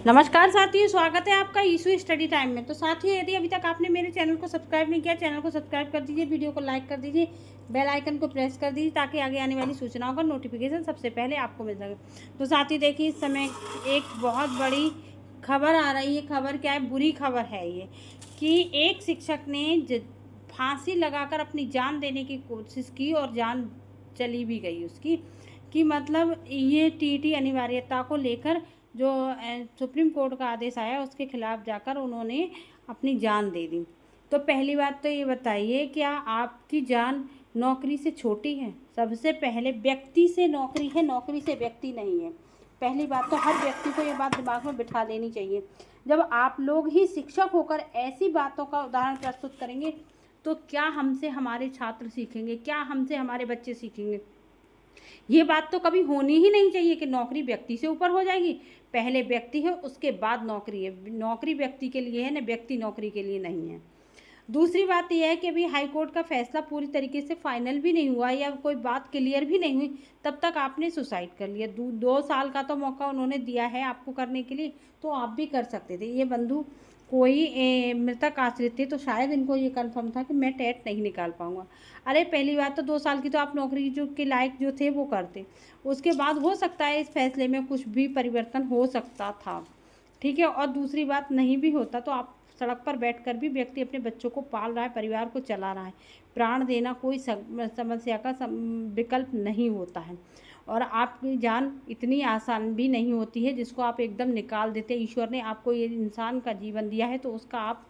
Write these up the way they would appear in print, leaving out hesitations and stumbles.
नमस्कार साथियों, स्वागत है आपका ईशू स्टडी टाइम में। तो साथियों, यदि अभी तक आपने मेरे चैनल को सब्सक्राइब नहीं किया, चैनल को सब्सक्राइब कर दीजिए, वीडियो को लाइक कर दीजिए, बेल आइकन को प्रेस कर दीजिए ताकि आगे आने वाली सूचनाओं का नोटिफिकेशन सबसे पहले आपको मिल सके। तो साथियों देखिए, इस समय एक बहुत बड़ी खबर आ रही है। खबर क्या है? बुरी खबर है ये कि एक शिक्षक ने फांसी लगाकर अपनी जान देने की कोशिश की और जान चली भी गई उसकी। कि मतलब ये टीटी अनिवार्यता को लेकर जो सुप्रीम कोर्ट का आदेश आया उसके खिलाफ जाकर उन्होंने अपनी जान दे दी। तो पहली बात तो ये बताइए, क्या आपकी जान नौकरी से छोटी है? सबसे पहले व्यक्ति से नौकरी है, नौकरी से व्यक्ति नहीं है। पहली बात तो हर व्यक्ति को ये बात दिमाग में बिठा लेनी चाहिए। जब आप लोग ही शिक्षक होकर ऐसी बातों का उदाहरण प्रस्तुत करेंगे तो क्या हमसे हमारे छात्र सीखेंगे, क्या हमसे हमारे बच्चे सीखेंगे? ये बात तो कभी होनी ही नहीं चाहिए कि नौकरी व्यक्ति से ऊपर हो जाएगी। पहले व्यक्ति है, उसके बाद नौकरी है। नौकरी व्यक्ति के लिए है ना, व्यक्ति नौकरी के लिए नहीं है। दूसरी बात यह है कि अभी हाई कोर्ट का फैसला पूरी तरीके से फाइनल भी नहीं हुआ या कोई बात क्लियर भी नहीं हुई, तब तक आपने सुसाइड कर लिया। 2 साल का तो मौका उन्होंने दिया है आपको करने के लिए, तो आप भी कर सकते थे। ये बंधु कोई मृतक आश्रित थे, तो शायद इनको ये कंफर्म था कि मैं टेट नहीं निकाल पाऊंगा। अरे पहली बात तो 2 साल की तो आप नौकरी जो के लायक जो थे वो करते। उसके बाद हो सकता है इस फैसले में कुछ भी परिवर्तन हो सकता था, ठीक है। और दूसरी बात, नहीं भी होता तो आप सड़क पर बैठकर भी व्यक्ति अपने बच्चों को पाल रहा है, परिवार को चला रहा है। प्राण देना कोई समस्या का विकल्प नहीं होता है। और आपकी जान इतनी आसान भी नहीं होती है जिसको आप एकदम निकाल देते। ईश्वर ने आपको ये इंसान का जीवन दिया है तो उसका आप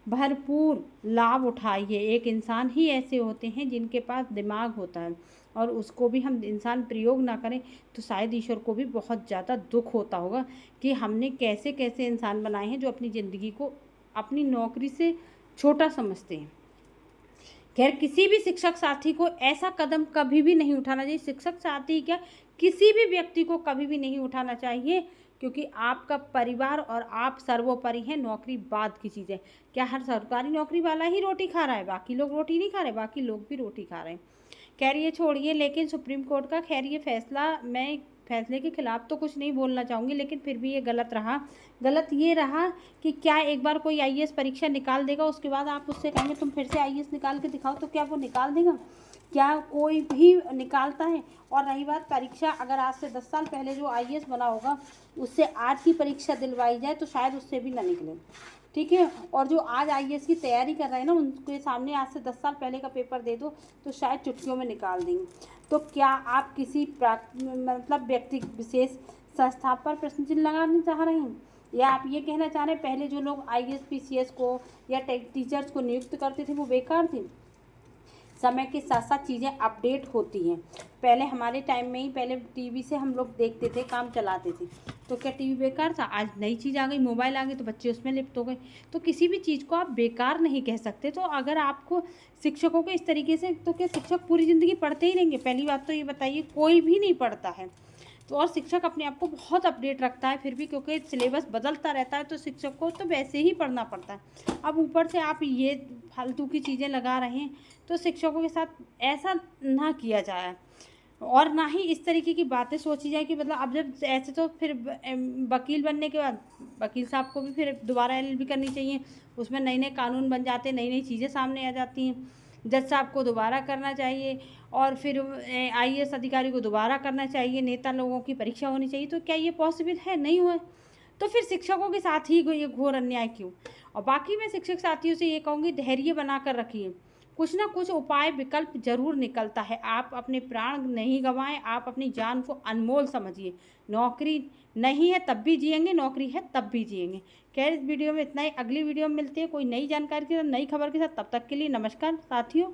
भरपूर लाभ उठाइए। एक इंसान ही ऐसे होते हैं जिनके पास दिमाग होता है और उसको भी हम इंसान प्रयोग ना करें तो शायद ईश्वर को भी बहुत ज़्यादा दुख होता होगा कि हमने कैसे कैसे इंसान बनाए हैं जो अपनी ज़िंदगी को अपनी नौकरी से छोटा समझते हैं। खैर, किसी भी शिक्षक साथी को ऐसा कदम कभी भी नहीं उठाना चाहिए। शिक्षक साथी क्या, किसी भी व्यक्ति को कभी भी नहीं उठाना चाहिए, क्योंकि आपका परिवार और आप सर्वोपरि हैं। नौकरी बाद की चीज़ है। क्या हर सरकारी नौकरी वाला ही रोटी खा रहा है? बाकी लोग रोटी नहीं खा रहे, बाकी लोग भी रोटी खा रहे हैं। खैर ये छोड़िए, लेकिन सुप्रीम कोर्ट का खैर ये फैसला, मैं फैसले के खिलाफ तो कुछ नहीं बोलना चाहूँगी, लेकिन फिर भी ये गलत रहा। गलत ये रहा कि क्या एक बार कोई आईएएस परीक्षा निकाल देगा, उसके बाद आप उससे कहेंगे तुम फिर से आईएएस निकाल के दिखाओ, तो क्या वो निकाल देगा? क्या कोई भी निकालता है? और रही बात परीक्षा, अगर आज से 10 साल पहले जो आईएएस बना होगा उससे आज की परीक्षा दिलवाई जाए तो शायद उससे भी ना निकले, ठीक है। और जो आज आईएएस की तैयारी कर रहे हैं ना, उनके सामने आज से 10 साल पहले का पेपर दे दो तो शायद चुटकियों में निकाल देंगे। तो क्या आप किसी मतलब व्यक्ति विशेष संस्था पर प्रश्न चिन्ह लगाना चाह रहे हैं, या आप ये कहना चाह रहे हैं पहले जो लोग आईएएस पीसीएस को या टीचर्स को नियुक्त करते थे वो बेकार थे? समय के साथ साथ चीज़ें अपडेट होती हैं। पहले हमारे टाइम में ही पहले टीवी से हम लोग देखते थे, काम चलाते थे, तो क्या टीवी बेकार था? आज नई चीज़ आ गई, मोबाइल आ गई, तो बच्चे उसमें लिप्त हो गए। तो किसी भी चीज़ को आप बेकार नहीं कह सकते। तो अगर आपको शिक्षकों के इस तरीके से, तो क्या शिक्षक पूरी ज़िंदगी पढ़ते ही रहेंगे? पहली बात तो ये बताइए, कोई भी नहीं पढ़ता है। तो और शिक्षक अपने आप को बहुत अपडेट रखता है फिर भी, क्योंकि सिलेबस बदलता रहता है तो शिक्षक को तो वैसे ही पढ़ना पड़ता है। अब ऊपर से आप ये फालतू की चीज़ें लगा रहे हैं, तो शिक्षकों के साथ ऐसा ना किया जाए और ना ही इस तरीके की बातें सोची जाए कि मतलब अब जब ऐसे, तो फिर वकील बनने के बाद वकील साहब को भी फिर दोबारा एलएलबी करनी चाहिए। उसमें नए नए कानून बन जाते हैं, नई नई चीज़ें सामने आ जाती हैं। जज साहब को दोबारा करना चाहिए और फिर आईएएस अधिकारी को दोबारा करना चाहिए, नेता लोगों की परीक्षा होनी चाहिए। तो क्या ये पॉसिबल है? नहीं हुआ। तो फिर शिक्षकों के साथ ही ये घोर अन्याय क्यों? और बाकी मैं शिक्षक साथियों से ये कहूँगी, धैर्य बना कर रखिए। कुछ ना कुछ उपाय विकल्प जरूर निकलता है। आप अपने प्राण नहीं गंवाएं, आप अपनी जान को अनमोल समझिए। नौकरी नहीं है तब भी जिएंगे, नौकरी है तब भी जिएंगे। खैर, इस वीडियो में इतना ही। अगली वीडियो में मिलते हैं कोई नई जानकारी के साथ, नई खबर के साथ। तब तक के लिए नमस्कार साथियों।